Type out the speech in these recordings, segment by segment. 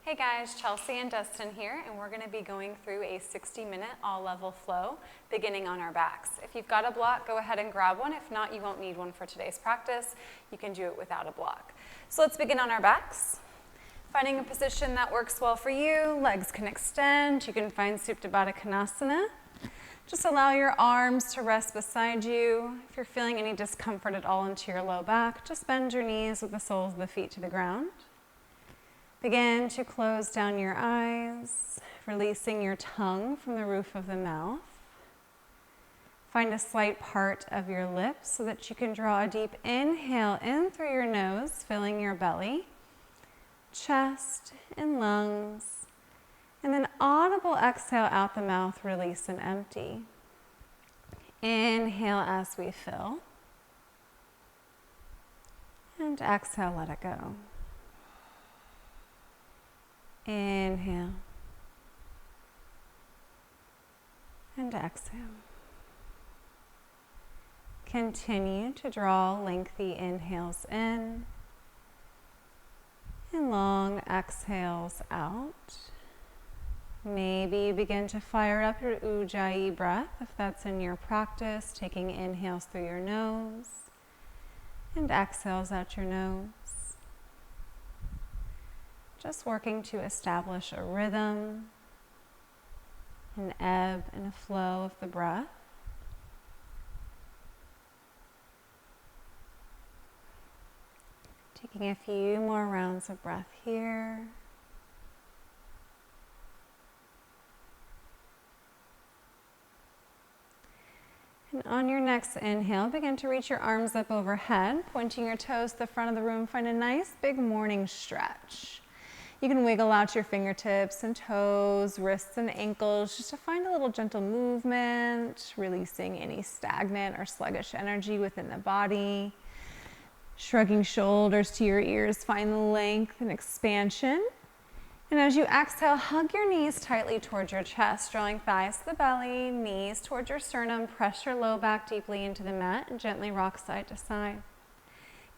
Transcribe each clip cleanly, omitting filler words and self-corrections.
Hey guys, Chelsea and Dustin here, and we're going to be going through a 60-minute all-level flow beginning on our backs. If you've got a block, go ahead and grab one. If not, you won't need one for today's practice. You can do it without a block. So let's begin on our backs. Finding a position that works well for you, legs can extend. You can find Supta Baddha Konasana. Just allow your arms to rest beside you. If you're feeling any discomfort at all into your low back, just bend your knees with the soles of the feet to the ground. Begin to close down your eyes, releasing your tongue from the roof of the mouth. Find a slight part of your lips so that you can draw a deep inhale in through your nose, filling your belly, chest, and lungs. And then audible exhale out the mouth, release and empty. Inhale as we fill. And exhale, let it go. Inhale. And exhale. Continue to draw lengthy inhales in and long exhales out. Maybe you begin to fire up your Ujjayi breath if that's in your practice, taking inhales through your nose and exhales out your nose. Just working to establish a rhythm, an ebb and a flow of the breath. Taking a few more rounds of breath here. And on your next inhale, begin to reach your arms up overhead, pointing your toes to the front of the room. Find a nice big morning stretch. You can wiggle out your fingertips and toes, wrists and ankles, just to find a little gentle movement, releasing any stagnant or sluggish energy within the body. Shrugging shoulders to your ears, find the length and expansion. And as you exhale, hug your knees tightly towards your chest, drawing thighs to the belly, knees towards your sternum. Press your low back deeply into the mat and gently rock side to side.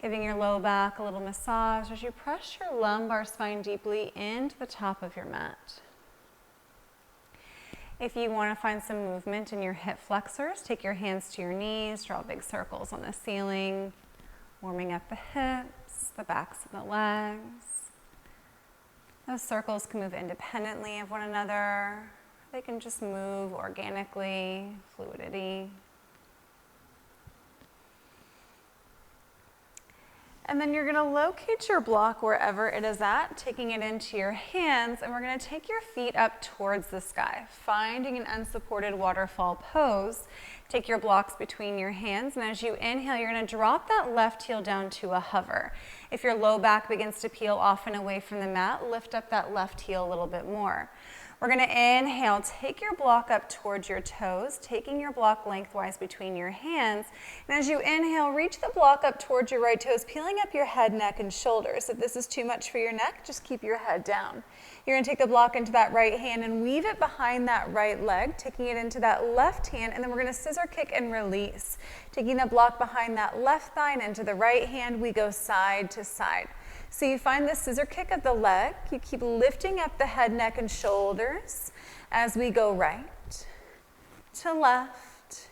Giving your low back a little massage as you press your lumbar spine deeply into the top of your mat. If you want to find some movement in your hip flexors, take your hands to your knees, draw big circles on the ceiling, warming up the hips, the backs of the legs. Those circles can move independently of one another. They can just move organically, fluidity. And then you're going to locate your block wherever it is at, taking it into your hands, and we're going to take your feet up towards the sky, finding an unsupported waterfall pose. Take your blocks between your hands, and as you inhale, you're going to drop that left heel down to a hover. If your low back begins to peel off and away from the mat, lift up that left heel a little bit more. We're going to inhale, take your block up towards your toes, taking your block lengthwise between your hands. And as you inhale, reach the block up towards your right toes, peeling up your head, neck, and shoulders. If this is too much for your neck, just keep your head down. You're going to take the block into that right hand and weave it behind that right leg, taking it into that left hand, and then we're going to scissor kick and release. Taking the block behind that left thigh and into the right hand, we go side to side. So you find the scissor kick of the leg, you keep lifting up the head, neck, and shoulders as we go right to left.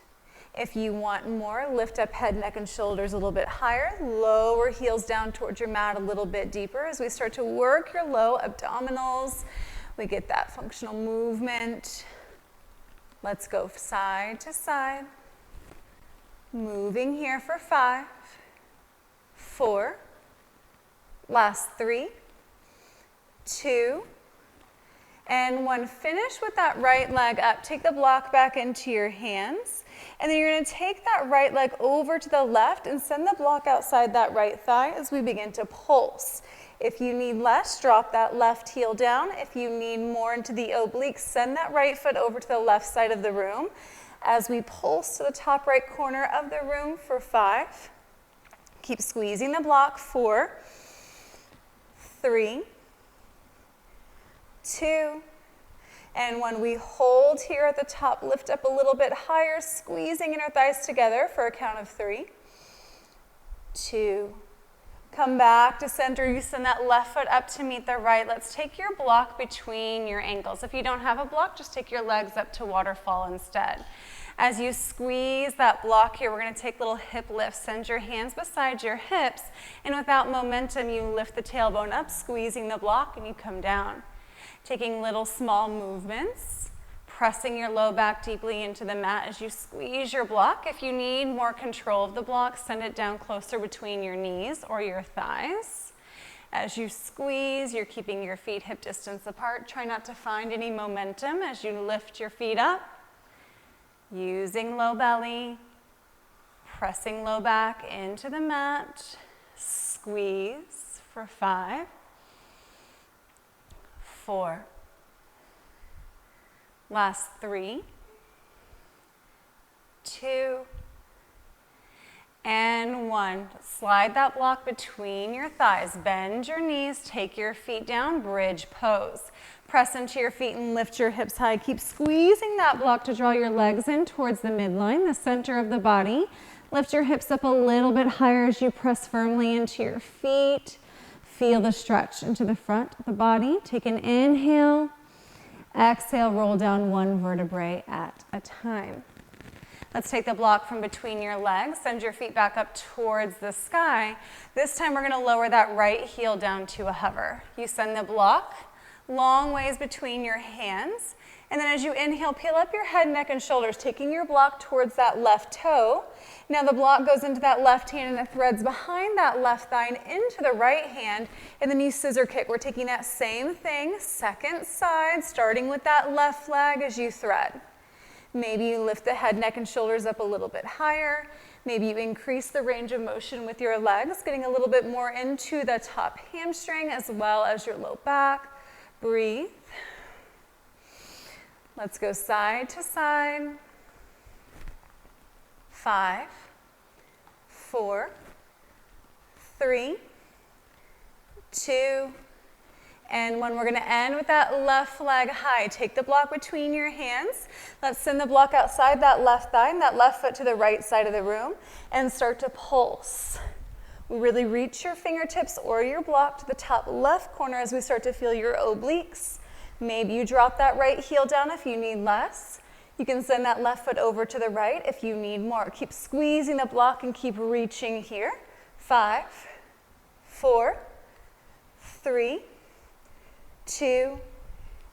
If you want more, lift up head, neck, and shoulders a little bit higher, lower heels down towards your mat a little bit deeper as we start to work your low abdominals. We get that functional movement. Let's go side to side. Moving here for 5, 4, last 3, 2, and 1. Finish with that right leg up. Take the block back into your hands. And then you're going to take that right leg over to the left and send the block outside that right thigh as we begin to pulse. If you need less, drop that left heel down. If you need more into the obliques, send that right foot over to the left side of the room as we pulse to the top right corner of the room for 5. Keep squeezing the block. 4, 3, 2, and when we hold here at the top, lift up a little bit higher, squeezing inner thighs together for a count of 3, 2, Come back to center. You send that left foot up to meet the right. Let's take your block between your ankles. If you don't have a block, just take your legs up to waterfall instead. As you squeeze that block here, we're going to take little hip lifts. Send your hands beside your hips, and without momentum, you lift the tailbone up, squeezing the block, and you come down. Taking little small movements, pressing your low back deeply into the mat as you squeeze your block. If you need more control of the block, send it down closer between your knees or your thighs. As you squeeze, you're keeping your feet hip distance apart. Try not to find any momentum as you lift your feet up. Using low belly, pressing low back into the mat. Squeeze for 5, 4, last 3, 2, and 1. Slide that block between your thighs. Bend your knees, take your feet down, bridge pose. Press into your feet and lift your hips high. Keep squeezing that block to draw your legs in towards the midline, the center of the body. Lift your hips up a little bit higher as you press firmly into your feet. Feel the stretch into the front of the body. Take an inhale. Exhale, roll down one vertebrae at a time. Let's take the block from between your legs. Send your feet back up towards the sky. This time we're going to lower that right heel down to a hover. You send the block long ways between your hands. And then as you inhale, peel up your head, neck, and shoulders, taking your block towards that left toe. Now the block goes into that left hand and it threads behind that left thigh and into the right hand. And then you scissor kick. We're taking that same thing, second side, starting with that left leg as you thread. Maybe you lift the head, neck, and shoulders up a little bit higher. Maybe you increase the range of motion with your legs, getting a little bit more into the top hamstring as well as your low back. Breathe. Let's go side to side. 5, 4, 3, 2, and 1. We're going to end with that left leg high. Take the block between your hands. Let's send the block outside that left thigh and that left foot to the right side of the room and start to pulse. We really reach your fingertips or your block to the top left corner as we start to feel your obliques. Maybe you drop that right heel down if you need less. You can send that left foot over to the right if you need more. Keep squeezing the block and keep reaching here. 5, 4, 3, 2,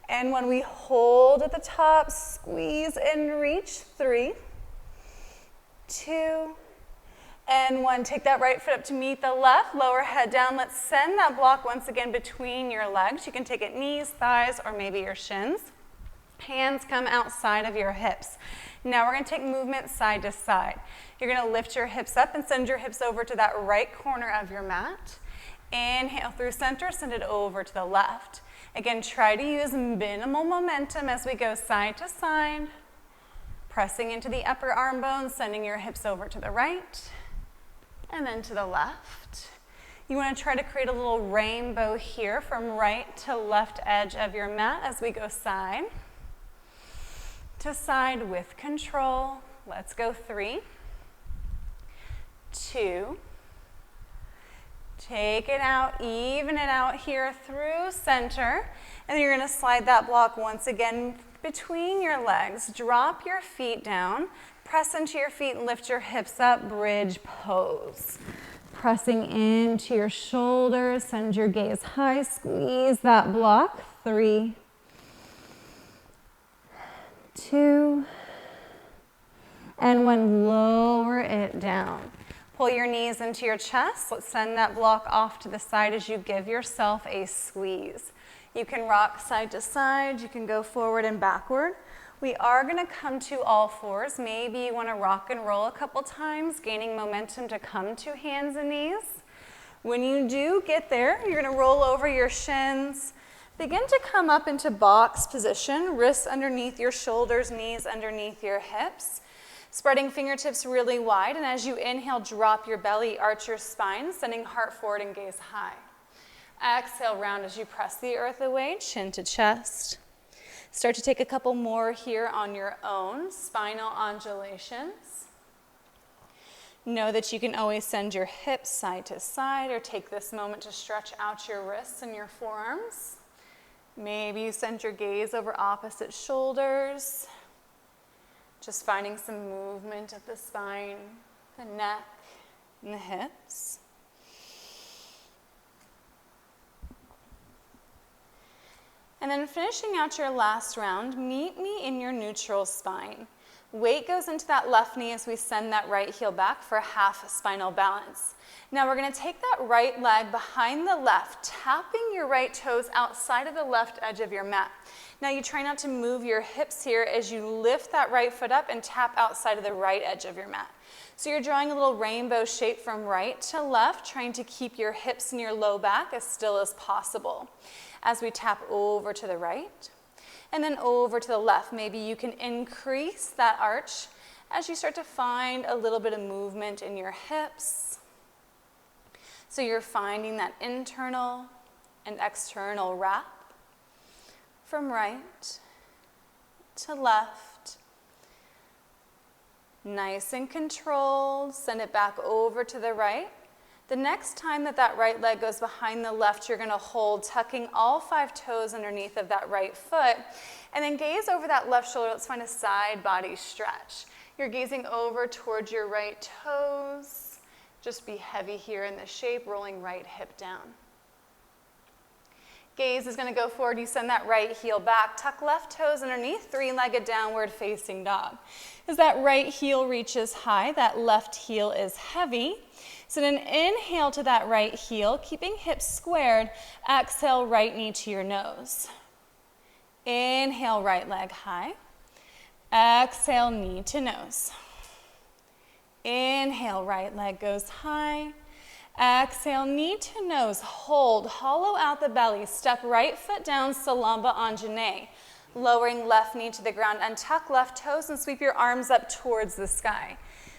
and when we hold at the top, squeeze and reach. 3, 2, and 1. Take that right foot up to meet the left, lower head down. Let's send that block once again between your legs. You can take it knees, thighs, or maybe your shins. Hands come outside of your hips. Now we're going to take movement side to side. You're going to lift your hips up and send your hips over to that right corner of your mat. Inhale through center, send it over to the left. Again, try to use minimal momentum as we go side to side. Pressing into the upper arm bones, sending your hips over to the right. And then to the left. You want to try to create a little rainbow here from right to left edge of your mat as we go side to side with control. Let's go 3, 2, take it out, even it out here through center, and then you're going to slide that block once again between your legs. Drop your feet down. Press into your feet and lift your hips up, bridge pose. Pressing into your shoulders, send your gaze high, squeeze that block. 3, 2, and 1, lower it down. Pull your knees into your chest. Let's send that block off to the side as you give yourself a squeeze. You can rock side to side. You can go forward and backward. We are going to come to all fours. Maybe you want to rock and roll a couple times, gaining momentum to come to hands and knees. When you do get there, you're going to roll over your shins. Begin to come up into box position, wrists underneath your shoulders, knees underneath your hips. Spreading fingertips really wide, and as you inhale, drop your belly, arch your spine, sending heart forward and gaze high. Exhale, round as you press the earth away, chin to chest. Start to take a couple more here on your own, spinal undulations. Know that you can always send your hips side to side or take this moment to stretch out your wrists and your forearms. Maybe you send your gaze over opposite shoulders. Just finding some movement of the spine, the neck, and the hips. And then finishing out your last round, meet me in your neutral spine. Weight goes into that left knee as we send that right heel back for half spinal balance. Now we're going to take that right leg behind the left, tapping your right toes outside of the left edge of your mat. Now you try not to move your hips here as you lift that right foot up and tap outside of the right edge of your mat. So you're drawing a little rainbow shape from right to left, trying to keep your hips and your low back as still as possible. As we tap over to the right and then over to the left, maybe you can increase that arch as you start to find a little bit of movement in your hips. So you're finding that internal and external wrap from right to left. Nice and controlled. Send it back over to the right. The next time that right leg goes behind the left, you're going to hold, tucking all 5 toes underneath of that right foot. And then gaze over that left shoulder. Let's find a side body stretch. You're gazing over towards your right toes. Just be heavy here in the shape, rolling right hip down. Gaze is going to go forward. You send that right heel back. Tuck left toes underneath, 3-legged downward facing dog. As that right heel reaches high, that left heel is heavy. So then inhale to that right heel, keeping hips squared. Exhale, right knee to your nose. Inhale, right leg high. Exhale, knee to nose. Inhale, right leg goes high. Exhale, knee to nose. Hold, hollow out the belly. Step right foot down, Salamba Anjane. Lowering left knee to the ground. Untuck left toes and sweep your arms up towards the sky.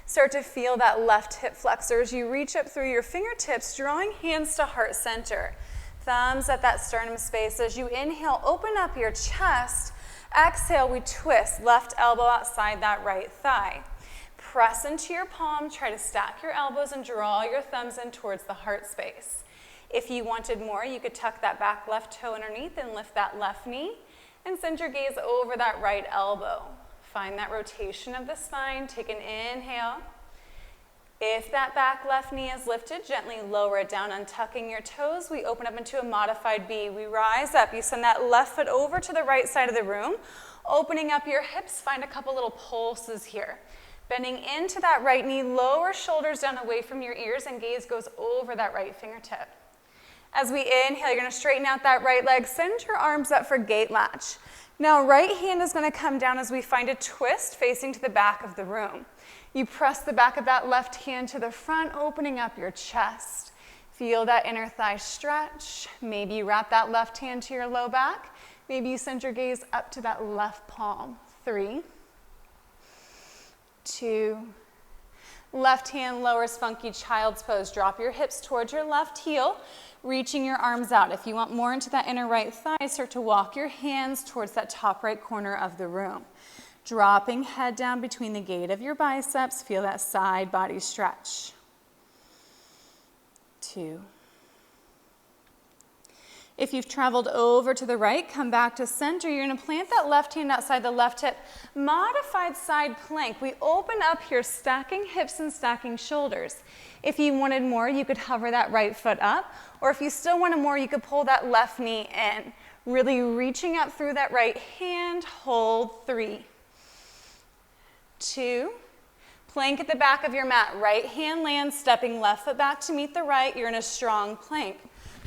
Start to feel that left hip flexor as you reach up through your fingertips, drawing hands to heart center. Thumbs at that sternum space. As you inhale, open up your chest. Exhale, we twist. Left elbow outside that right thigh. Press into your palm. Try to stack your elbows and draw your thumbs in towards the heart space. If you wanted more, you could tuck that back left toe underneath and lift that left knee and send your gaze over that right elbow. Find that rotation of the spine. Take an inhale. If that back left knee is lifted, gently lower it down, untucking your toes. We open up into a modified B. We rise up. You send that left foot over to the right side of the room. Opening up your hips, find a couple little pulses here. Bending into that right knee, lower shoulders down away from your ears, and gaze goes over that right fingertip. As we inhale, you're going to straighten out that right leg. Send your arms up for gate latch. Now, right hand is going to come down as we find a twist facing to the back of the room. You press the back of that left hand to the front, opening up your chest. Feel that inner thigh stretch. Maybe you wrap that left hand to your low back. Maybe you send your gaze up to that left palm. 3, 2, left hand lowers funky child's pose. Drop your hips towards your left heel, reaching your arms out. If you want more into that inner right thigh, start to walk your hands towards that top right corner of the room. Dropping head down between the gate of your biceps. Feel that side body stretch. 2. If you've traveled over to the right, come back to center. You're going to plant that left hand outside the left hip. Modified side plank. We open up here, stacking hips and stacking shoulders. If you wanted more, you could hover that right foot up. Or if you still wanted more, you could pull that left knee in. Really reaching up through that right hand. Hold. 3, 2, plank at the back of your mat. Right hand lands, stepping left foot back to meet the right. You're in a strong plank.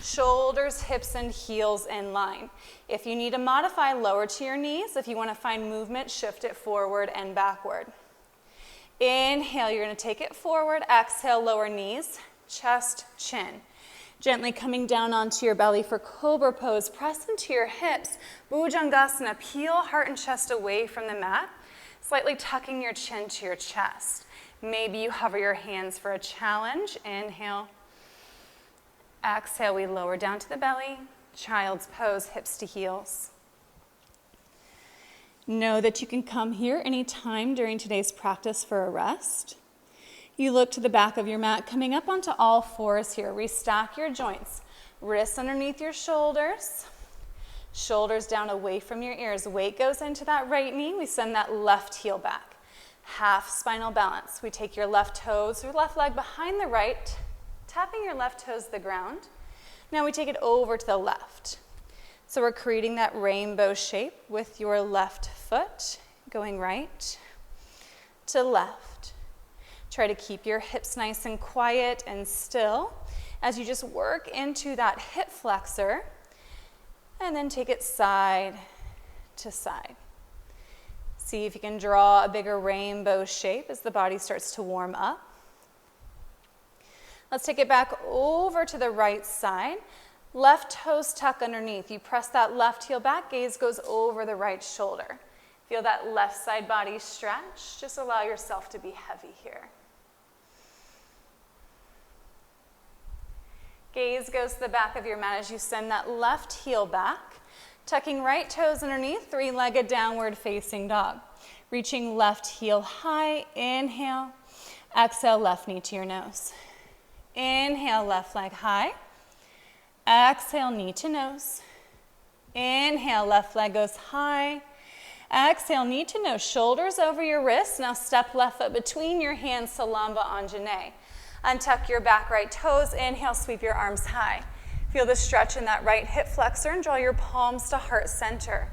Shoulders, hips, and heels in line. If you need to modify, lower to your knees. If you want to find movement, shift it forward and backward. Inhale, you're going to take it forward. Exhale, lower knees, chest, chin. Gently coming down onto your belly for cobra pose. Press into your hips. Bhujangasana. Peel heart and chest away from the mat. Slightly tucking your chin to your chest. Maybe you hover your hands for a challenge. Inhale. Exhale, we lower down to the belly. Child's pose, hips to heels. Know that you can come here anytime during today's practice for a rest. You look to the back of your mat, coming up onto all fours here. Restack your joints. Wrists underneath your shoulders. Shoulders down away from your ears. Weight goes into that right knee. We send that left heel back. Half spinal balance. We take your left toes or left leg behind the right, tapping your left toes to the ground. Now we take it over to the left. So we're creating that rainbow shape with your left foot, going right to left. Try to keep your hips nice and quiet and still as you just work into that hip flexor, and then take it side to side. See if you can draw a bigger rainbow shape as the body starts to warm up. Let's take it back over to the right side. Left toes tuck underneath. You press that left heel back, gaze goes over the right shoulder. Feel that left side body stretch. Just allow yourself to be heavy here. Gaze goes to the back of your mat as you send that left heel back. Tucking right toes underneath, three-legged downward facing dog. Reaching left heel high, inhale. Exhale, left knee to your nose. Inhale, left leg high. Exhale, knee to nose. Inhale, left leg goes high. Exhale, knee to nose, shoulders over your wrists. Now step left foot between your hands, Salamba Anjane. Untuck your back right toes. Inhale, sweep your arms high. Feel the stretch in that right hip flexor and draw your palms to heart center.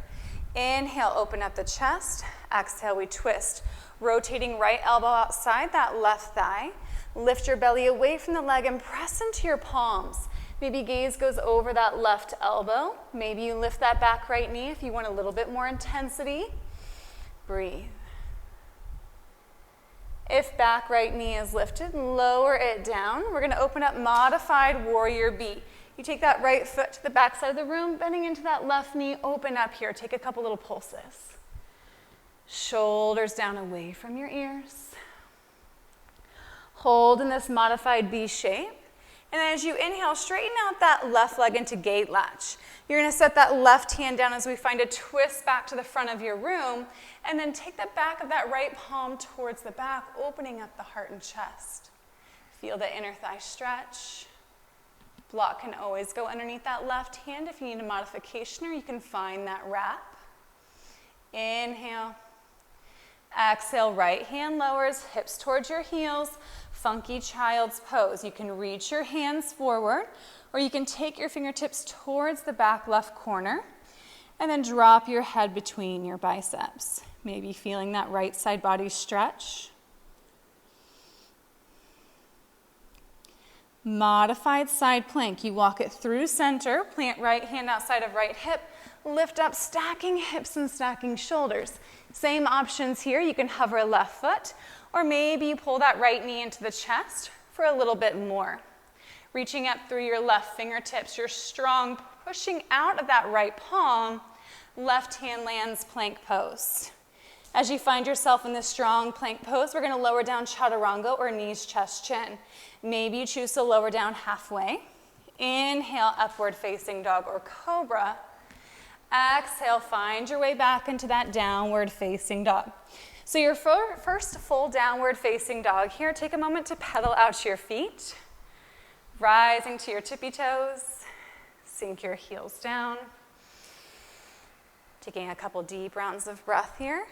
Inhale, open up the chest. Exhale, we twist. Rotating right elbow outside that left thigh. Lift your belly away from the leg and press into your palms. Maybe gaze goes over that left elbow. Maybe you lift that back right knee if you want a little bit more intensity. Breathe. If back right knee is lifted, lower it down. We're going to open up modified warrior B. You take that right foot to the back side of the room, bending into that left knee, open up here. Take a couple little pulses. Shoulders down away from your ears. Hold in this modified B shape. And then as you inhale, straighten out that left leg into gate latch. You're going to set that left hand down as we find a twist back to the front of your room. And then take the back of that right palm towards the back, opening up the heart and chest. Feel the inner thigh stretch. Block can always go underneath that left hand if you need a modification, or you can find that wrap. Inhale. Exhale, right hand lowers, hips towards your heels. Funky child's pose. You can reach your hands forward, or you can take your fingertips towards the back left corner, and then drop your head between your biceps. Maybe feeling that right side body stretch. Modified side plank. You walk it through center, plant right hand outside of right hip, lift up, stacking hips and stacking shoulders. Same options here. You can hover left foot, or maybe you pull that right knee into the chest for a little bit more. Reaching up through your left fingertips, you're strong, pushing out of that right palm, left hand lands plank pose. As you find yourself in this strong plank pose, we're going to lower down chaturanga, or knees, chest, chin. Maybe you choose to lower down halfway. Inhale, upward facing dog or cobra. Exhale, find your way back into that downward facing dog. So your first full downward facing dog here, take a moment to pedal out to your feet. Rising to your tippy toes. Sink your heels down. Taking a couple deep rounds of breath here.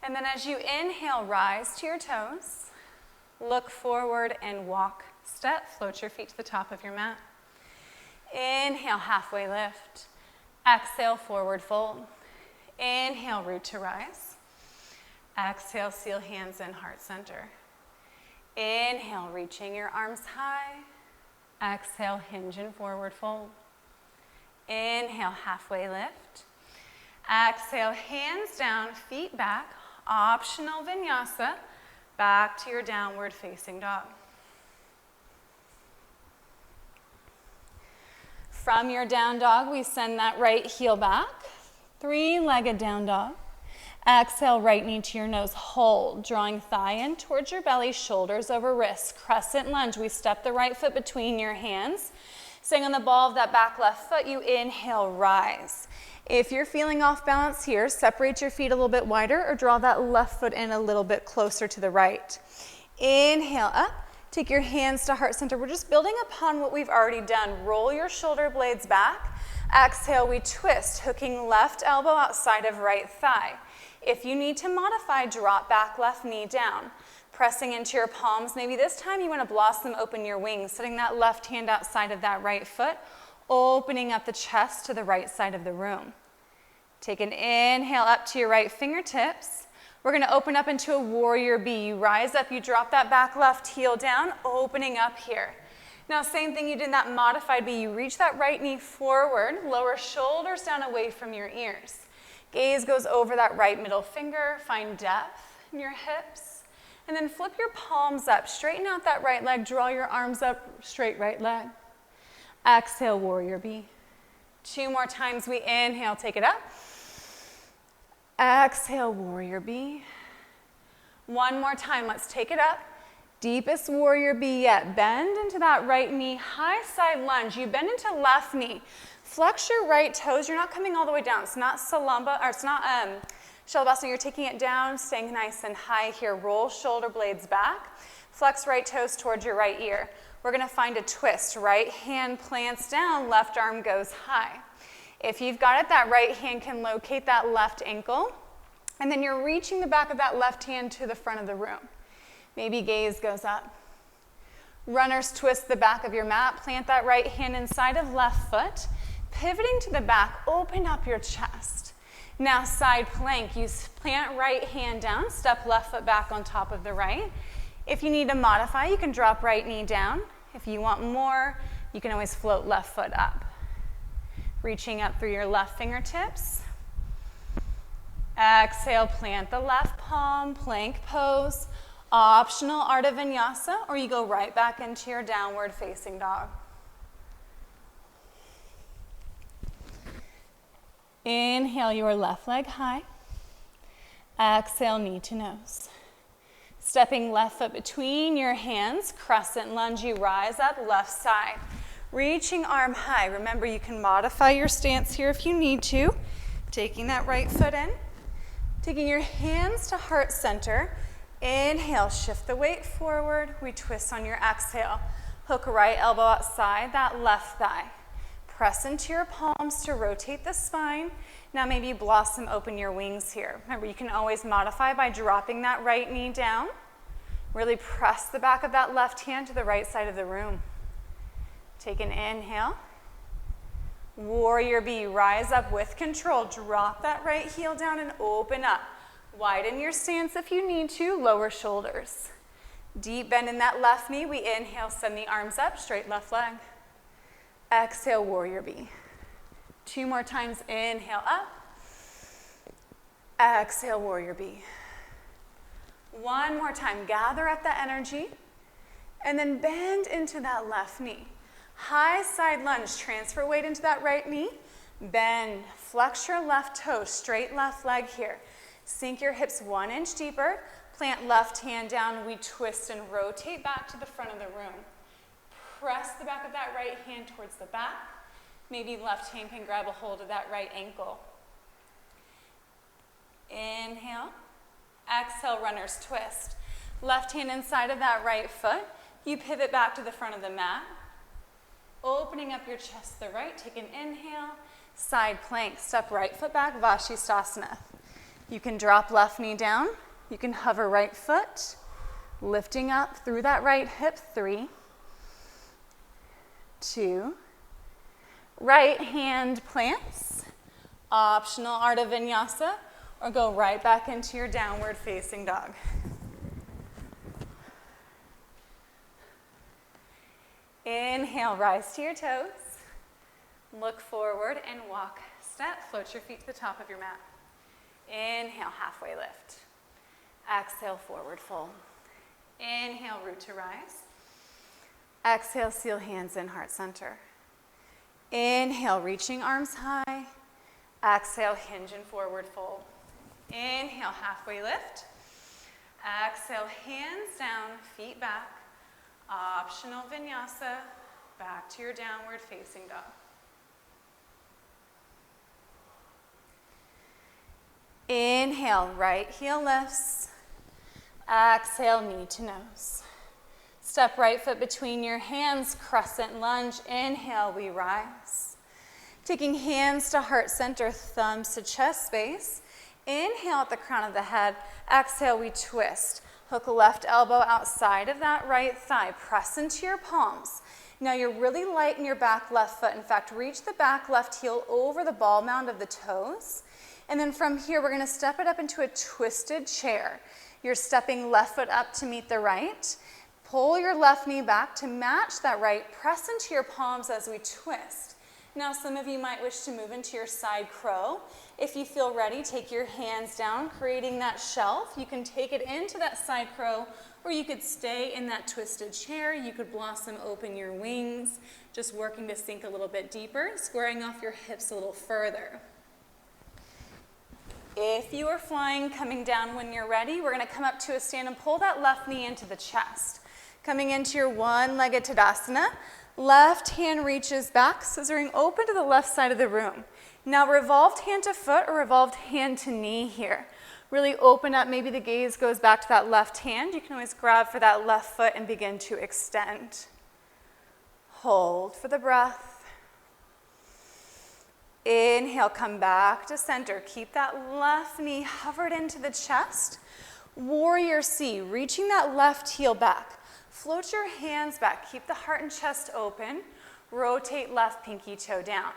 And then as you inhale, rise to your toes. Look forward and walk, step. Float your feet to the top of your mat. Inhale, halfway lift. Exhale, forward fold. Inhale, root to rise. Exhale, seal hands in heart center. Inhale, reaching your arms high. Exhale, hinge and forward fold. Inhale, halfway lift. Exhale, hands down, feet back. Optional vinyasa. Back to your downward facing dog. From your down dog, we send that right heel back. Three-legged down dog. Exhale, right knee to your nose. Hold, drawing thigh in towards your belly, shoulders over wrists. Crescent lunge. We step the right foot between your hands. Staying on the ball of that back left foot, you inhale, rise. If you're feeling off balance here, separate your feet a little bit wider or draw that left foot in a little bit closer to the right. Inhale up, take your hands to heart center. We're just building upon what we've already done. Roll your shoulder blades back. Exhale, we twist, hooking left elbow outside of right thigh. If you need to modify, drop back left knee down. Pressing into your palms. Maybe this time you want to blossom open your wings, setting that left hand outside of that right foot, opening up the chest to the right side of the room. Take an inhale up to your right fingertips. We're going to open up into a warrior bee. You rise up, you drop that back left heel down, opening up here. Now, same thing you did in that modified bee. You reach that right knee forward, lower shoulders down away from your ears. Gaze goes over that right middle finger. Find depth in your hips. And then flip your palms up. Straighten out that right leg. Draw your arms up. Straight right leg. Exhale, warrior bee. 2 more times. We inhale. Take it up. Exhale, warrior bee. 1 more time. Let's take it up. Deepest warrior bee yet. Bend into that right knee. High side lunge. You bend into left knee. Flex your right toes. You're not coming all the way down. It's not salamba, or it's not Shalabhasana. You're taking it down, staying nice and high here. Roll shoulder blades back. Flex right toes towards your right ear. We're going to find a twist. Right hand plants down, left arm goes high. If you've got it, that right hand can locate that left ankle. And then you're reaching the back of that left hand to the front of the room. Maybe gaze goes up. Runners twist the back of your mat. Plant that right hand inside of left foot. Pivoting to the back, open up your chest. Now side plank, you plant right hand down, step left foot back on top of the right. If you need to modify, you can drop right knee down. If you want more, you can always float left foot up. Reaching up through your left fingertips. Exhale, plant the left palm, plank pose. Optional Ardha Vinyasa, or you go right back into your downward facing dog. Inhale your left leg high. Exhale, knee to nose. Stepping left foot between your hands, crescent lunge, you rise up, left side. Reaching arm high. Remember, you can modify your stance here if you need to. Taking that right foot in. Taking your hands to heart center. Inhale, shift the weight forward. We twist on your exhale. Hook right elbow outside that left thigh. Press into your palms to rotate the spine. Now maybe blossom open your wings here. Remember, you can always modify by dropping that right knee down. Really press the back of that left hand to the right side of the room. Take an inhale. Warrior bee, rise up with control. Drop that right heel down and open up. Widen your stance if you need to. Lower shoulders. Deep bend in that left knee. We inhale, send the arms up, straight left leg. Exhale, warrior bee. 2 more times. Inhale up. Exhale, warrior bee. 1 more time. Gather up that energy. And then bend into that left knee. High side lunge. Transfer weight into that right knee. Bend. Flex your left toe. Straight left leg here. Sink your hips 1 inch deeper. Plant left hand down. We twist and rotate back to the front of the room. Press the back of that right hand towards the back. Maybe left hand can grab a hold of that right ankle. Inhale. Exhale, runner's twist. Left hand inside of that right foot. You pivot back to the front of the mat. Opening up your chest to the right. Take an inhale. Side plank. Step right foot back. Vashisthasana. You can drop left knee down. You can hover right foot. Lifting up through that right hip. 3, 2. Right hand plants. Optional Ardha Vinyasa, or go right back into your downward facing dog. Inhale, rise to your toes. Look forward and walk, step, float your feet to the top of your mat. Inhale, halfway lift. Exhale, forward fold. Inhale, root to rise. Exhale, seal hands in, heart center. Inhale, reaching arms high. Exhale, hinge and forward fold. Inhale, halfway lift. Exhale, hands down, feet back. Optional vinyasa, back to your downward facing dog. Inhale, right heel lifts. Exhale, knee to nose. Step right foot between your hands, crescent lunge. Inhale, we rise. Taking hands to heart center, thumbs to chest space. Inhale at the crown of the head. Exhale, we twist. Hook left elbow outside of that right thigh. Press into your palms. Now you're really light in your back left foot. In fact, reach the back left heel over the ball mound of the toes. And then from here, we're gonna step it up into a twisted chair. You're stepping left foot up to meet the right. Pull your left knee back to match that right. Press into your palms as we twist. Now some of you might wish to move into your side crow. If you feel ready, take your hands down, creating that shelf. You can take it into that side crow, or you could stay in that twisted chair. You could blossom open your wings, just working to sink a little bit deeper, squaring off your hips a little further. If you are flying, coming down when you're ready, we're gonna come up to a stand and pull that left knee into the chest. Coming into your one-legged Tadasana, left hand reaches back, scissoring open to the left side of the room. Now revolved hand to foot or revolved hand to knee here. Really open up, maybe the gaze goes back to that left hand. You can always grab for that left foot and begin to extend. Hold for the breath. Inhale, come back to center. Keep that left knee hovered into the chest. Warrior C, reaching that left heel back. Float your hands back. Keep the heart and chest open. Rotate left pinky toe down.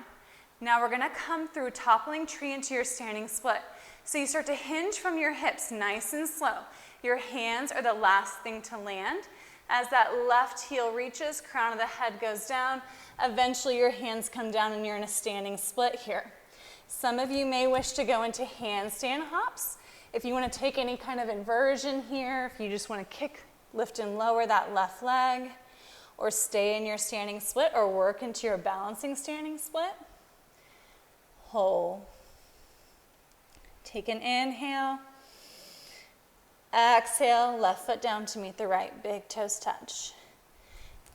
Now we're gonna come through toppling tree into your standing split. So you start to hinge from your hips, nice and slow. Your hands are the last thing to land. As that left heel reaches, crown of the head goes down. Eventually your hands come down and you're in a standing split here. Some of you may wish to go into handstand hops. If you want to take any kind of inversion here, if you just want to kick, lift and lower that left leg, or stay in your standing split, or work into your balancing standing split. Hold. Take an inhale. Exhale, left foot down to meet the right, big toes touch.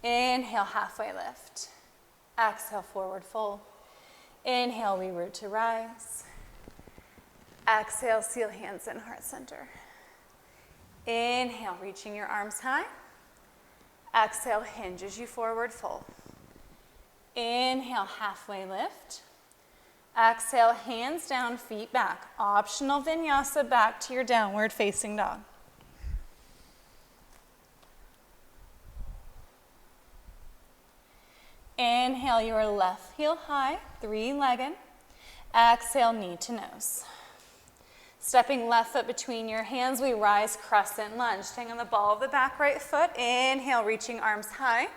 Inhale, halfway lift. Exhale, forward fold. Inhale, we root to rise. Exhale, seal hands in heart center. Inhale, reaching your arms high. Exhale, hinge as you forward fold. Inhale, halfway lift. Exhale, hands down, feet back. Optional vinyasa, back to your downward facing dog. Inhale, your left heel high, three-legged. Exhale, knee to nose. Stepping left foot between your hands, we rise, crescent lunge. Staying on the ball of the back right foot. Inhale, reaching arms high.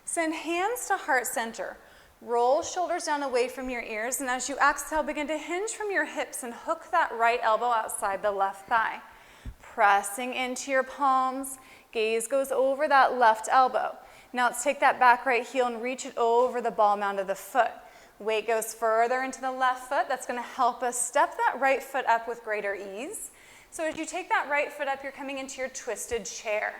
Send hands to heart center. Roll shoulders down away from your ears, and as you exhale, begin to hinge from your hips and hook that right elbow outside the left thigh. Pressing into your palms, gaze goes over that left elbow. Now let's take that back right heel and reach it over the ball mound of the foot. Weight goes further into the left foot. That's going to help us step that right foot up with greater ease. So as you take that right foot up, you're coming into your twisted chair.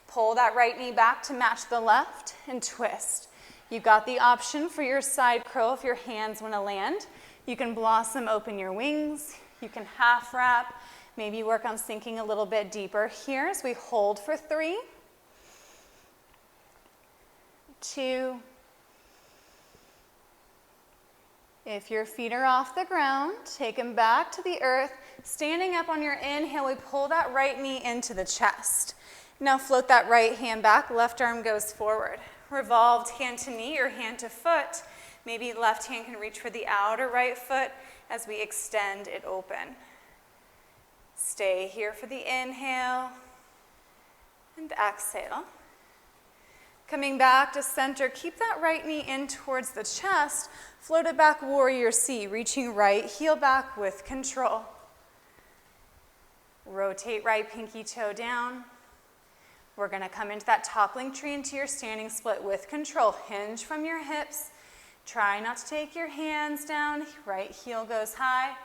Pull that right knee back to match the left and twist. You've got the option for your side crow if your hands want to land. You can blossom open your wings. You can half wrap. Maybe work on sinking a little bit deeper here as we hold for 3, 2. If your feet are off the ground, take them back to the earth. Standing up on your inhale, we pull that right knee into the chest. Now float that right hand back, left arm goes forward. Revolved hand to knee or hand to foot. Maybe left hand can reach for the outer right foot as we extend it open. Stay here for the inhale and exhale. Coming back to center, keep that right knee in towards the chest. Float it back, warrior C, reaching right heel back with control. Rotate right pinky toe down. We're going to come into that toppling tree into your standing split with control. Hinge from your hips. Try not to take your hands down. Right heel goes high.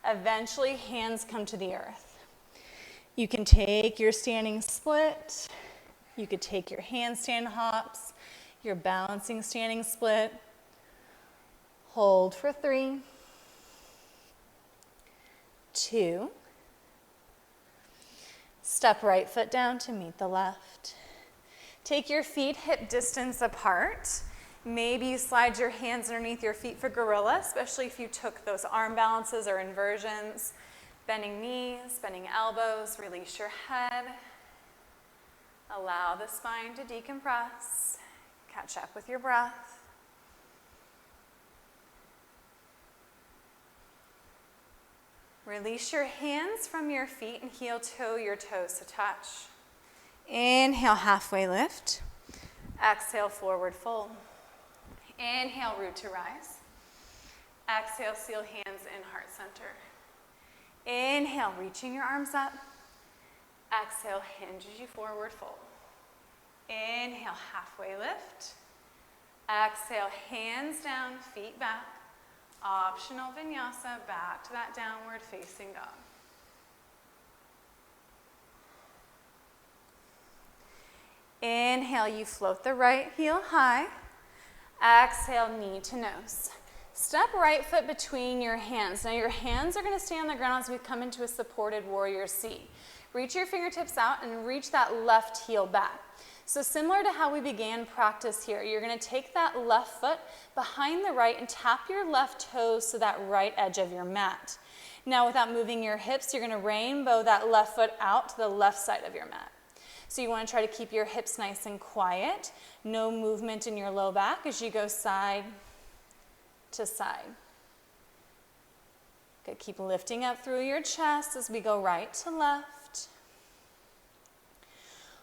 Eventually, hands come to the earth. You can take your standing split. You could take your handstand hops, your balancing standing split. Hold for 3, 2. Step right foot down to meet the left. Take your feet hip distance apart. Maybe you slide your hands underneath your feet for gorilla, especially if you took those arm balances or inversions. Bending knees, bending elbows, release your head. Allow the spine to decompress. Catch up with your breath. Release your hands from your feet and heel toe your toes to touch. Inhale, halfway lift. Exhale, forward fold. Inhale, root to rise. Exhale, seal hands in heart center. Inhale, reaching your arms up. Exhale, hinges you forward fold. Inhale, halfway lift. Exhale, hands down, feet back. Optional vinyasa, back to that downward facing dog. Inhale, you float the right heel high. Exhale, knee to nose. Step right foot between your hands. Now your hands are going to stay on the ground as we come into a supported warrior C. Reach your fingertips out and reach that left heel back. So similar to how we began practice here, you're going to take that left foot behind the right and tap your left toes to that right edge of your mat. Now without moving your hips, you're going to rainbow that left foot out to the left side of your mat. So you want to try to keep your hips nice and quiet. No movement in your low back as you go side to side. Good. Keep lifting up through your chest as we go right to left.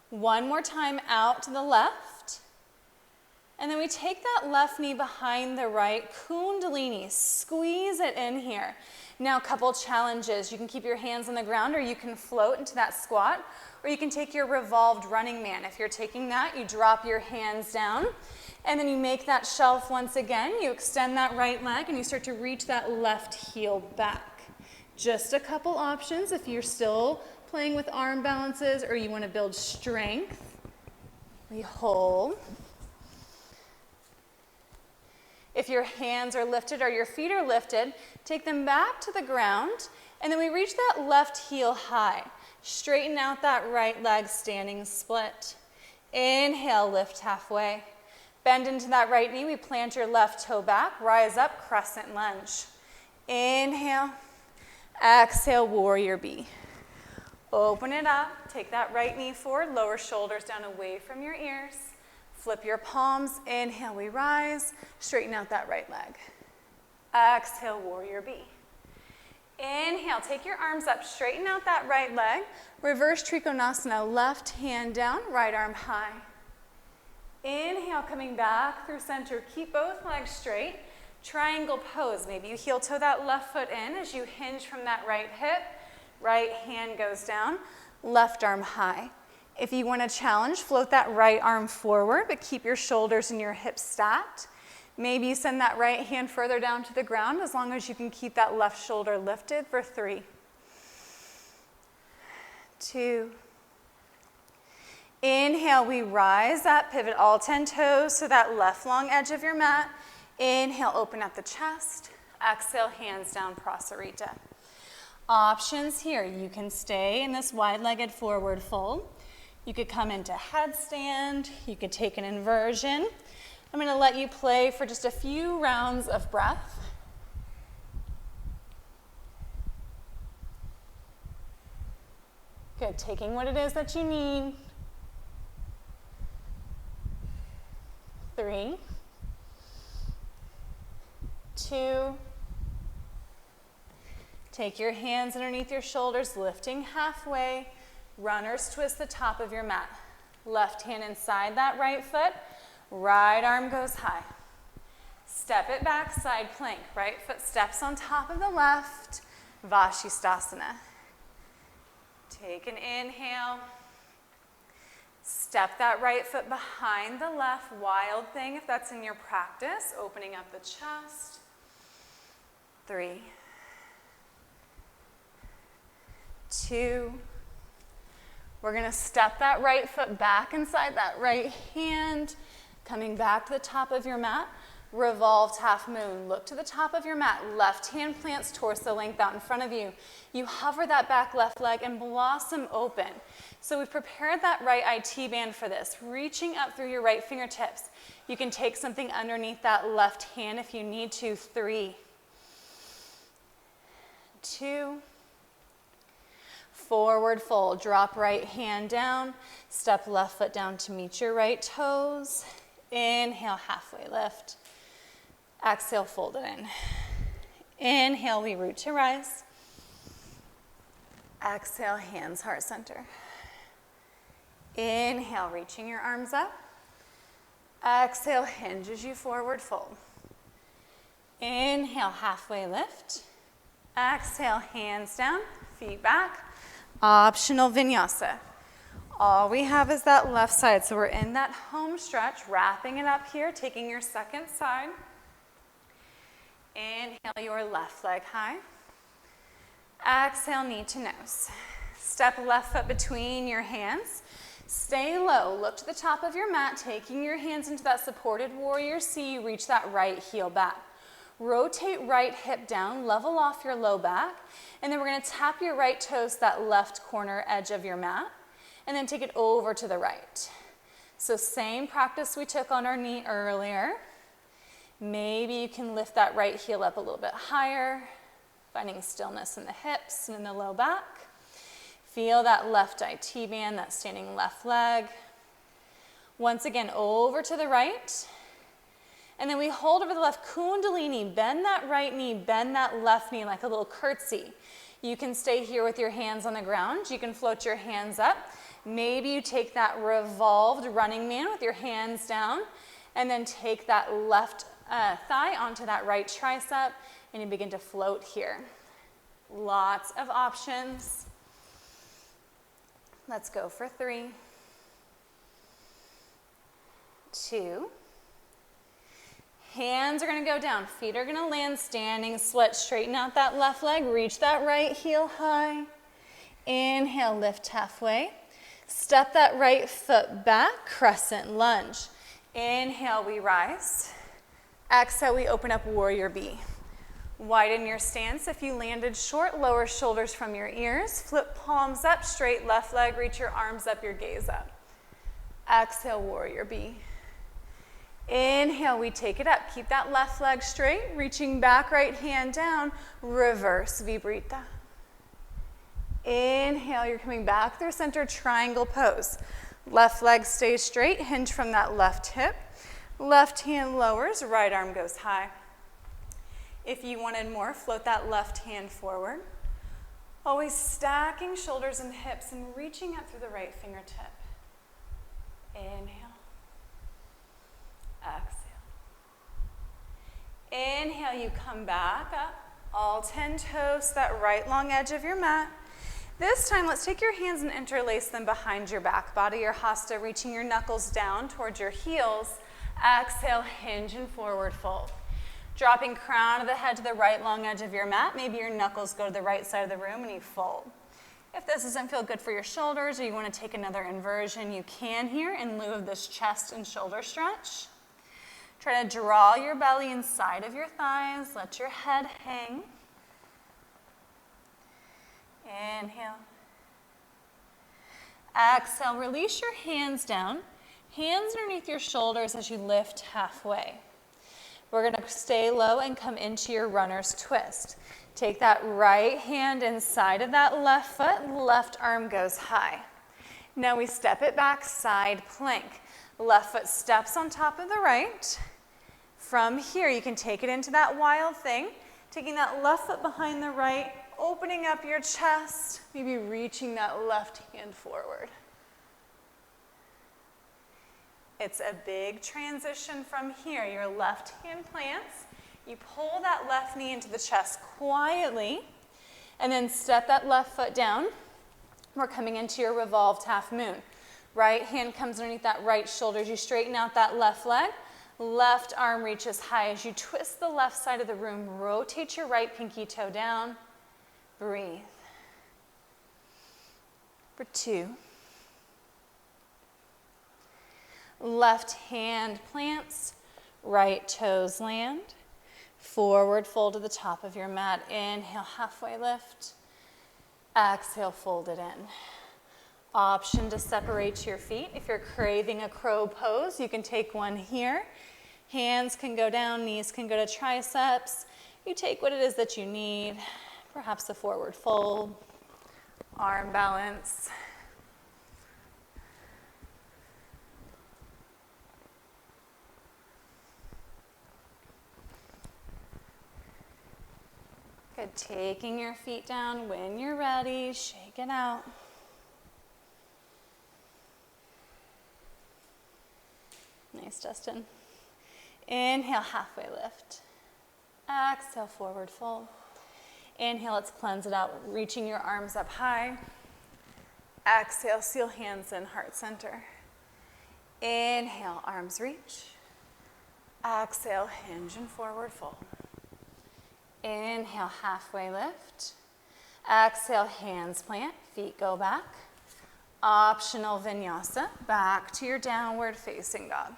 One more time out to the left. And then we take that left knee behind the right, Kundalini. Squeeze it in here. Now a couple challenges. You can keep your hands on the ground or you can float into that squat. Or you can take your revolved running man. If you're taking that, you drop your hands down. And then you make that shelf once again. You extend that right leg and you start to reach that left heel back. Just a couple options if you're still playing with arm balances or you want to build strength. We hold. If your hands are lifted or your feet are lifted, take them back to the ground. And then we reach that left heel high. Straighten out that right leg, standing split. Inhale, lift halfway. Bend into that right knee. We plant your left toe back. Rise up, crescent lunge. Inhale. Exhale, warrior B. Open it up. Take that right knee forward. Lower shoulders down away from your ears. Flip your palms. Inhale, we rise. Straighten out that right leg. Exhale, warrior B. Inhale, take your arms up, straighten out that right leg. Reverse Trikonasana, left hand down, right arm high. Inhale, coming back through center. Keep both legs straight. Triangle pose. Maybe you heel toe that left foot in as you hinge from that right hip. Right hand goes down, left arm high. If you want to challenge, float that right arm forward, but keep your shoulders and your hips stacked. Maybe you send that right hand further down to the ground as long as you can keep that left shoulder lifted for 3, 2. Inhale, we rise up, pivot all 10 toes to that left long edge of your mat. Inhale, open up the chest. Exhale, hands down, Prasarita. Options here. You can stay in this wide-legged forward fold. You could come into headstand. You could take an inversion. I'm going to let you play for just a few rounds of breath. Good, taking what it is that you need. 3, 2. Take your hands underneath your shoulders, lifting halfway. Runners twist the top of your mat. Left hand inside that right foot. Right arm goes high. Step it back, side plank. Right foot steps on top of the left. Vashisthasana. Take an inhale. Step that right foot behind the left. Wild thing if that's in your practice. Opening up the chest. 3, 2. We're going to step that right foot back inside that right hand. Coming back to the top of your mat. Revolved half moon. Look to the top of your mat. Left hand plants torso length out in front of you. You hover that back left leg and blossom open. So we've prepared that right IT band for this, reaching up through your right fingertips. You can take something underneath that left hand if you need to. 3, 2, forward fold. Drop right hand down. Step left foot down to meet your right toes. Inhale, halfway lift. Exhale, fold it in. Inhale, we root to rise. Exhale, hands heart center. Inhale, reaching your arms up. Exhale, hinge as you forward fold. Inhale, halfway lift. Exhale, hands down, feet back. Optional vinyasa. All we have is that left side, so we're in that home stretch, wrapping it up here, taking your second side. Inhale your left leg high. Exhale, knee to nose. Step left foot between your hands. Stay low, look to the top of your mat, taking your hands into that supported warrior C, you reach that right heel back. Rotate right hip down, level off your low back, and then we're gonna tap your right toes to that left corner edge of your mat, and then take it over to the right. So same practice we took on our knee earlier. Maybe you can lift that right heel up a little bit higher, finding stillness in the hips and in the low back. Feel that left IT band, that standing left leg. Once again, over to the right. And then we hold over the left kundalini, bend that right knee, bend that left knee like a little curtsy. You can stay here with your hands on the ground. You can float your hands up. Maybe you take that revolved running man with your hands down, and then take that left thigh onto that right tricep, and you begin to float here. Lots of options. Let's go for 3, 2. Hands are going to go down. Feet are going to land standing split. Straighten out that left leg. Reach that right heel high. Inhale, lift halfway. Step that right foot back, crescent lunge. Inhale, we rise. Exhale, we open up warrior B. Widen your stance. If you landed short, lower shoulders from your ears. Flip palms up, straight left leg, reach your arms up, your gaze up. Exhale, warrior B. Inhale, we take it up. Keep that left leg straight, reaching back, right hand down, reverse vibrita. Inhale, you're coming back through center, triangle pose. Left leg stays straight, hinge from that left hip. Left hand lowers, right arm goes high. If you wanted more, float that left hand forward. Always stacking shoulders and hips and reaching up through the right fingertip. Inhale. Exhale. Inhale, you come back up. All 10 toes to that right long edge of your mat. This time, let's take your hands and interlace them behind your back body or hasta, reaching your knuckles down towards your heels. Exhale, hinge and forward fold. Dropping crown of the head to the right long edge of your mat. Maybe your knuckles go to the right side of the room and you fold. If this doesn't feel good for your shoulders or you want to take another inversion, you can here in lieu of this chest and shoulder stretch. Try to draw your belly inside of your thighs. Let your head hang. Inhale. Exhale, release your hands down. Hands underneath your shoulders as you lift halfway. We're going to stay low and come into your runner's twist. Take that right hand inside of that left foot, left arm goes high. Now we step it back, side plank. Left foot steps on top of the right. From here, you can take it into that wild thing, taking that left foot behind the right, opening up your chest, maybe reaching that left hand forward. It's a big transition from here. Your left hand plants. You pull that left knee into the chest quietly, and then step that left foot down. We're coming into your revolved half moon. Right hand comes underneath that right shoulder as you straighten out that left leg. Left arm reaches high as you twist the left side of the room. Rotate your right pinky toe down. Breathe. For 2. Left hand plants. Right toes land. Forward fold to the top of your mat. Inhale, halfway lift. Exhale, fold it in. Option to separate your feet. If you're craving a crow pose, you can take one here. Hands can go down, knees can go to triceps. You take what it is that you need, perhaps a forward fold, arm balance. Good, taking your feet down when you're ready, shake it out. Nice, Justin. Inhale, halfway lift. Exhale, forward fold. Inhale, let's cleanse it out, reaching your arms up high. Exhale, seal hands in, heart center. Inhale, arms reach. Exhale, hinge and forward fold. Inhale, halfway lift. Exhale, hands plant, feet go back. Optional vinyasa, back to your downward facing dog.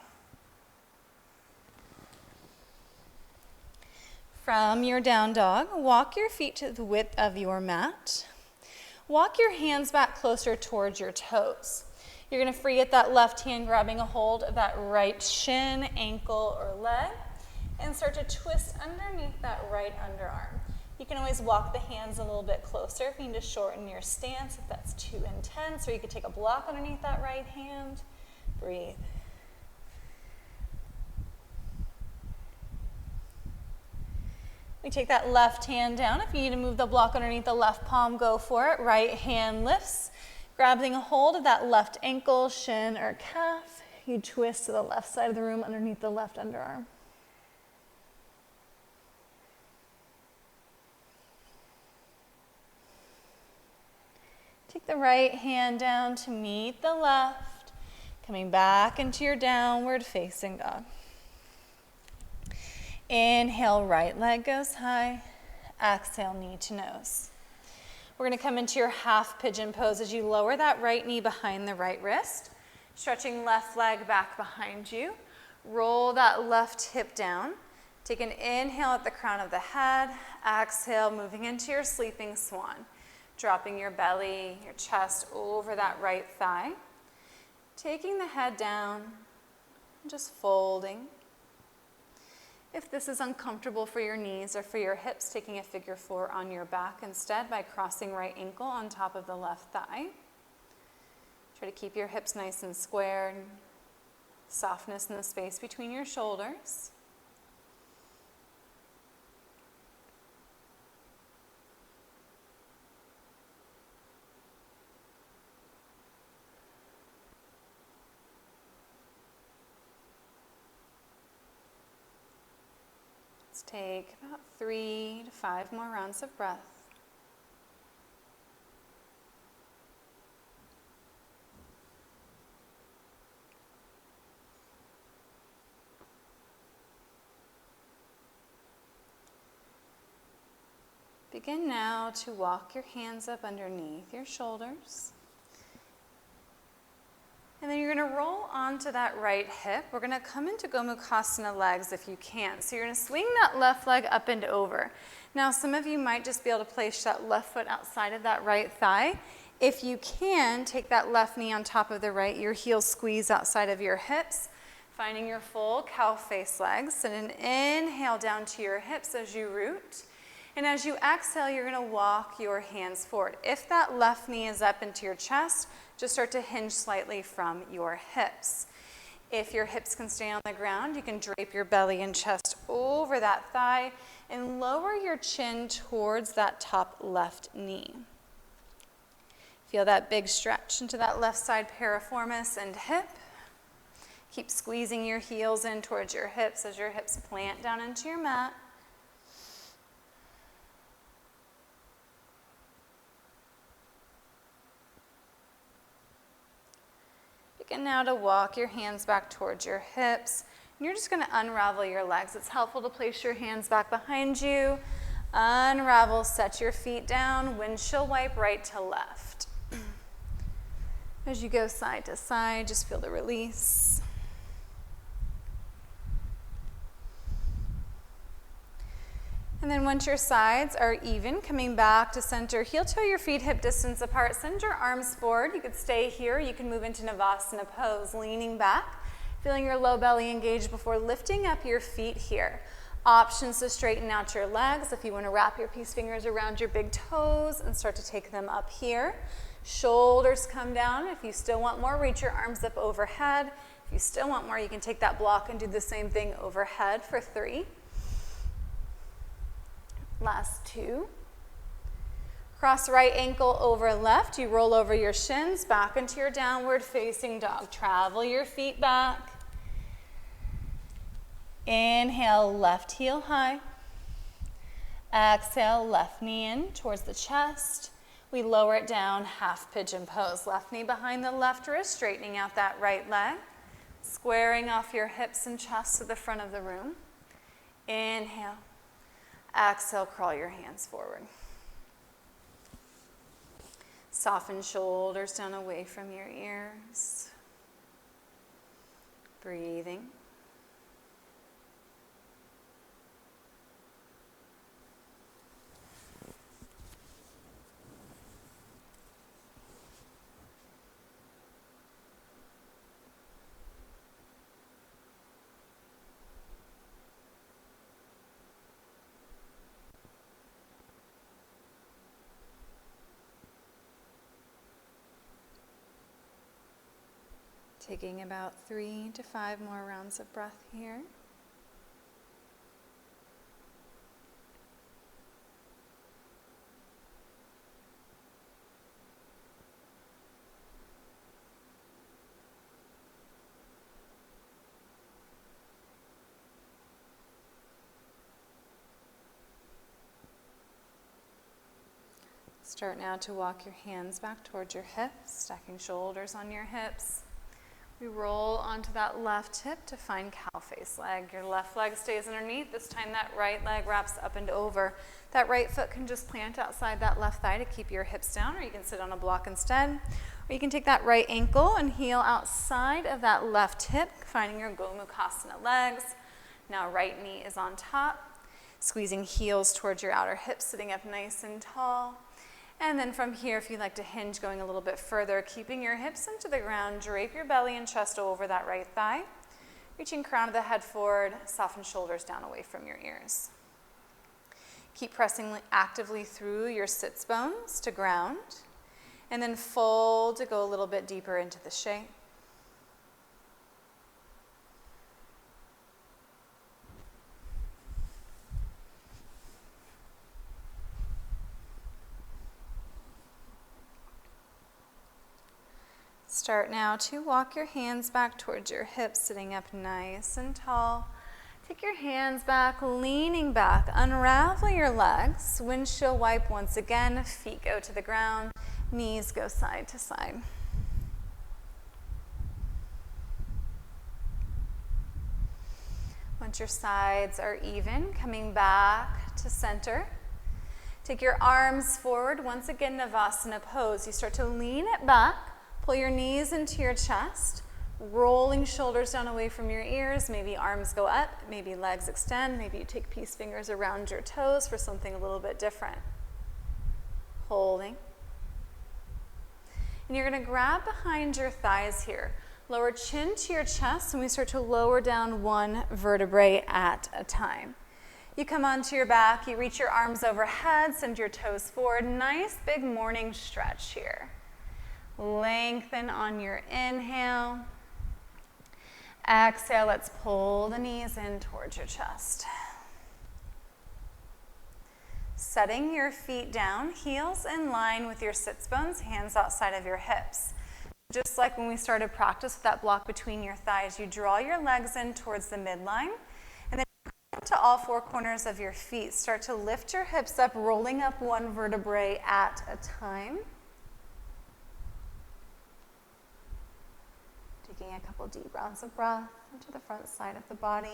From your down dog, walk your feet to the width of your mat. Walk your hands back closer towards your toes. You're going to free at that left hand, grabbing a hold of that right shin, ankle, or leg, and start to twist underneath that right underarm. You can always walk the hands a little bit closer if you need to shorten your stance, if that's too intense, or you could take a block underneath that right hand. Breathe. We take that left hand down. If you need to move the block underneath the left palm, go for it. Right hand lifts, grabbing a hold of that left ankle, shin, or calf. You twist to the left side of the room underneath the left underarm. Take the right hand down to meet the left, coming back into your downward facing dog. Inhale, right leg goes high. Exhale, knee to nose. We're going to come into your half pigeon pose as you lower that right knee behind the right wrist, stretching left leg back behind you. Roll that left hip down. Take an inhale at the crown of the head. Exhale, moving into your sleeping swan. Dropping your belly, your chest over that right thigh. Taking the head down, just folding. If this is uncomfortable for your knees or for your hips, taking a figure 4 on your back instead by crossing right ankle on top of the left thigh. Try to keep your hips nice and square, and softness in the space between your shoulders. Let's take about 3 to 5 more rounds of breath. Begin now to walk your hands up underneath your shoulders. And then you're going to roll onto that right hip. We're going to come into Gomukhasana legs if you can. So you're going to swing that left leg up and over. Now some of you might just be able to place that left foot outside of that right thigh. If you can, take that left knee on top of the right, your heels squeeze outside of your hips, finding your full cow face legs. And an inhale down to your hips as you root. And as you exhale, you're going to walk your hands forward. If that left knee is up into your chest, just start to hinge slightly from your hips. If your hips can stay on the ground, you can drape your belly and chest over that thigh and lower your chin towards that top left knee. Feel that big stretch into that left side piriformis and hip. Keep squeezing your heels in towards your hips as your hips plant down into your mat. Begin now to walk your hands back towards your hips. And you're just going to unravel your legs. It's helpful to place your hands back behind you. Unravel, set your feet down, windshield wipe right to left. As you go side to side, just feel the release. And then once your sides are even, coming back to center, heel toe your feet hip distance apart. Send your arms forward. You could stay here. You can move into Navasana pose, leaning back, feeling your low belly engaged before lifting up your feet here. Options to straighten out your legs if you want to wrap your peace fingers around your big toes and start to take them up here. Shoulders come down. If you still want more, reach your arms up overhead. If you still want more, you can take that block and do the same thing overhead for 3. Last 2. Cross right ankle over left. You roll over your shins back into your downward facing dog. Travel your feet back. Inhale, left heel high. Exhale, left knee in towards the chest. We lower it down, half pigeon pose. Left knee behind the left wrist, straightening out that right leg. Squaring off your hips and chest to the front of the room. Inhale. Exhale, crawl your hands forward. Soften shoulders down away from your ears. Breathing. Taking about 3 to 5 more rounds of breath here. Start now to walk your hands back towards your hips, stacking shoulders on your hips. We roll onto that left hip to find cow face leg. Your left leg stays underneath. This time that right leg wraps up and over. That right foot can just plant outside that left thigh to keep your hips down, or you can sit on a block instead. Or you can take that right ankle and heel outside of that left hip, finding your Gomukhasana legs. Now right knee is on top, squeezing heels towards your outer hips, sitting up nice and tall. And then from here, if you'd like to hinge, going a little bit further, keeping your hips into the ground, drape your belly and chest over that right thigh. Reaching crown of the head forward, soften shoulders down away from your ears. Keep pressing actively through your sits bones to ground. And then fold to go a little bit deeper into the shape. Start now to walk your hands back towards your hips, sitting up nice and tall. Take your hands back, leaning back, unravel your legs. Windshield wipe once again, feet go to the ground, knees go side to side. Once your sides are even, coming back to center. Take your arms forward, once again, Navasana pose. You start to lean it back. Pull your knees into your chest, rolling shoulders down away from your ears. Maybe arms go up, maybe legs extend. Maybe you take peace fingers around your toes for something a little bit different. Holding. And you're going to grab behind your thighs here. Lower chin to your chest, and we start to lower down one vertebrae at a time. You come onto your back, you reach your arms overhead, send your toes forward. Nice big morning stretch here. Lengthen on your inhale. Exhale, let's pull the knees in towards your chest. Setting your feet down, heels in line with your sits bones, hands outside of your hips. Just like when we started practice with that block between your thighs, you draw your legs in towards the midline, and then to all 4 corners of your feet. Start to lift your hips up, rolling up one vertebrae at a time. Taking a couple deep rounds of breath into the front side of the body.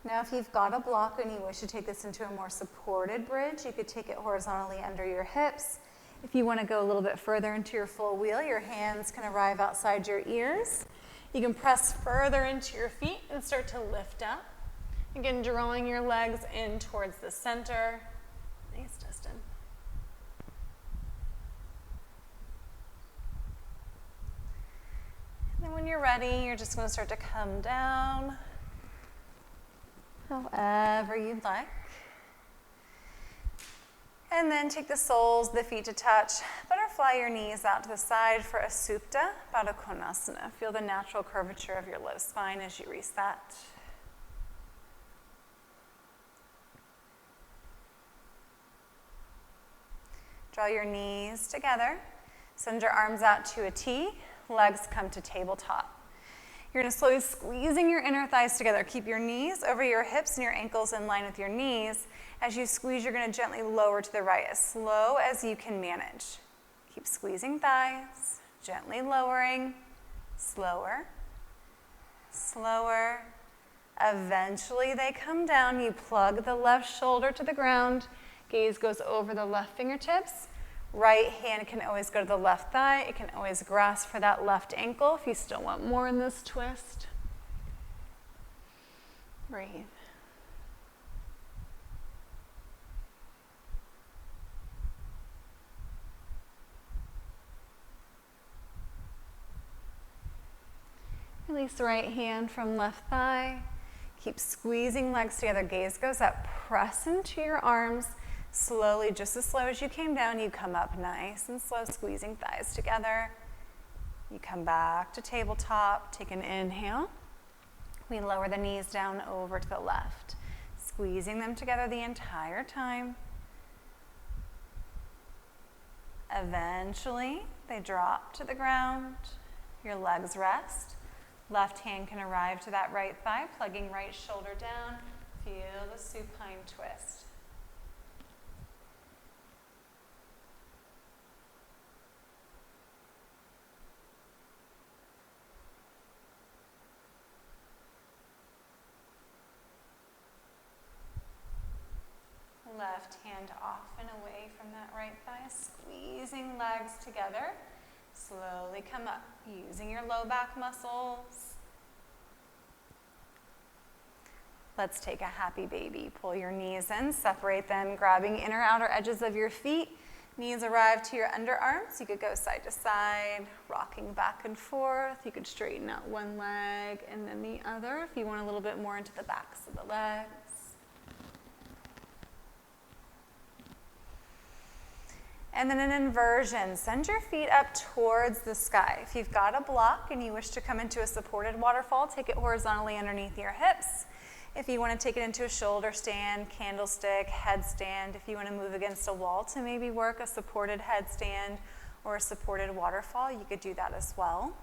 Now, if you've got a block and you wish to take this into a more supported bridge, you could take it horizontally under your hips. If you want to go a little bit further into your full wheel, your hands can arrive outside your ears. You can press further into your feet and start to lift up. Again, drawing your legs in towards the center. Nice, Dustin. And then when you're ready, you're just going to start to come down however you'd like. And then take the soles of the feet to touch. Butterfly your knees out to the side for a Supta Baddha Konasana. Feel the natural curvature of your low spine as you reset. Draw your knees together. Send your arms out to a T. Legs come to tabletop. You're going to slowly squeezing your inner thighs together. Keep your knees over your hips and your ankles in line with your knees. As you squeeze, you're going to gently lower to the right, as slow as you can manage. Keep squeezing thighs, gently lowering, slower, slower. Eventually they come down. You plug the left shoulder to the ground. Gaze goes over the left fingertips. Right hand can always go to the left thigh. It can always grasp for that left ankle if you still want more in this twist. Breathe. Release the right hand from left thigh. Keep squeezing legs together. Gaze goes up. Press into your arms. Slowly, just as slow as you came down, you come up nice and slow, squeezing thighs together. You come back to tabletop. Take an inhale. We lower the knees down over to the left, squeezing them together the entire time. Eventually, they drop to the ground. Your legs rest. Left hand can arrive to that right thigh, plugging right shoulder down. Feel the supine twist. Left hand off and away from that right thigh, squeezing legs together. Slowly come up, using your low back muscles. Let's take a happy baby. Pull your knees in, separate them, grabbing inner outer edges of your feet. Knees arrive to your underarms. You could go side to side, rocking back and forth. You could straighten out one leg and then the other if you want a little bit more into the backs of the legs. And then an inversion. Send your feet up towards the sky. If you've got a block and you wish to come into a supported waterfall, take it horizontally underneath your hips. If you want to take it into a shoulder stand, candlestick, headstand, if you want to move against a wall to maybe work a supported headstand or a supported waterfall, you could do that as well.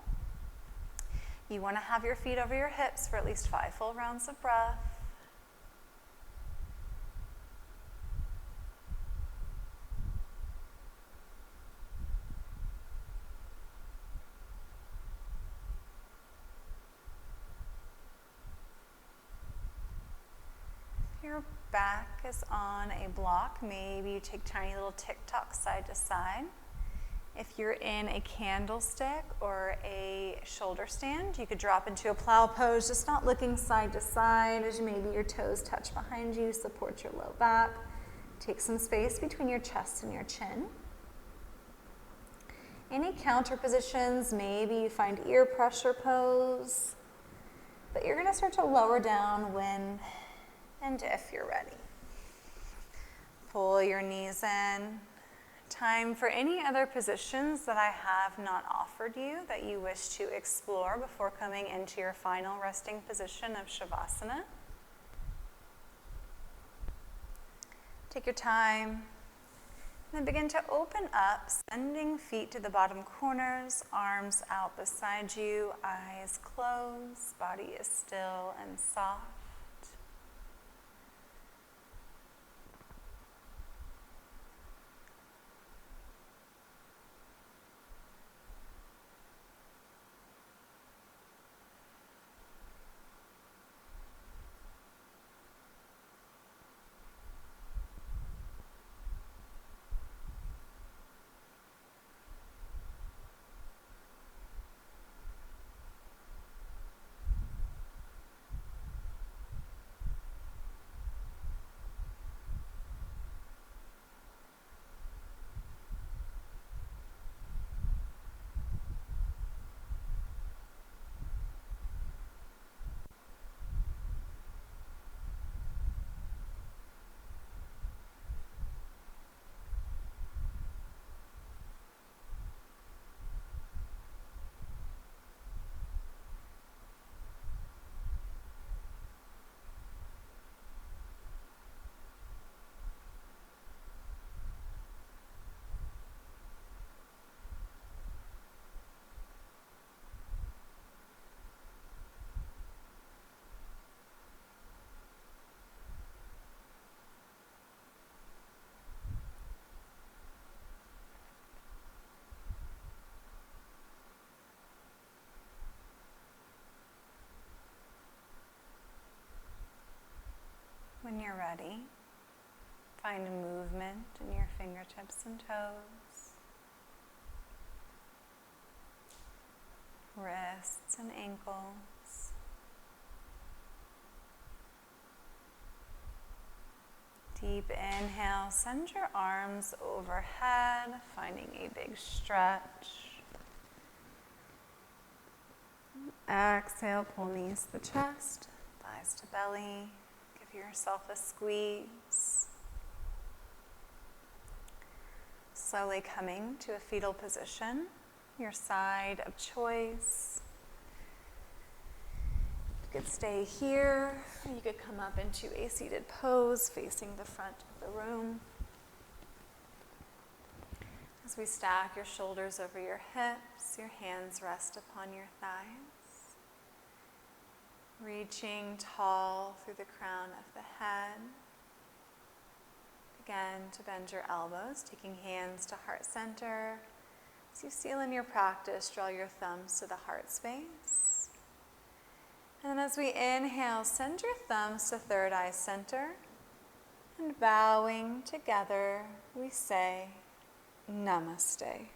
You want to have your feet over your hips for at least 5 full rounds of breath. Your back is on a block. Maybe you take tiny little tick-tock side to side. If you're in a candlestick or a shoulder stand, you could drop into a plow pose, just not looking side to side as maybe your toes touch behind you, support your low back. Take some space between your chest and your chin. Any counter positions, maybe you find ear pressure pose, but you're gonna start to lower down when and if you're ready. Pull your knees in. Time for any other positions that I have not offered you that you wish to explore before coming into your final resting position of Shavasana. Take your time. And then begin to open up, sending feet to the bottom corners, arms out beside you, eyes closed, body is still and soft. When you're ready, find a movement in your fingertips and toes, wrists and ankles. Deep inhale, send your arms overhead, finding a big stretch. Exhale, pull knees to the chest, thighs to belly. Give yourself a squeeze. Slowly coming to a fetal position, your side of choice. You could stay here, or you could come up into a seated pose facing the front of the room. As we stack your shoulders over your hips, your hands rest upon your thighs. Reaching tall through the crown of the head. Again, to bend your elbows, taking hands to heart center. As you seal in your practice, draw your thumbs to the heart space. And then as we inhale, send your thumbs to third eye center. And bowing together, we say, Namaste.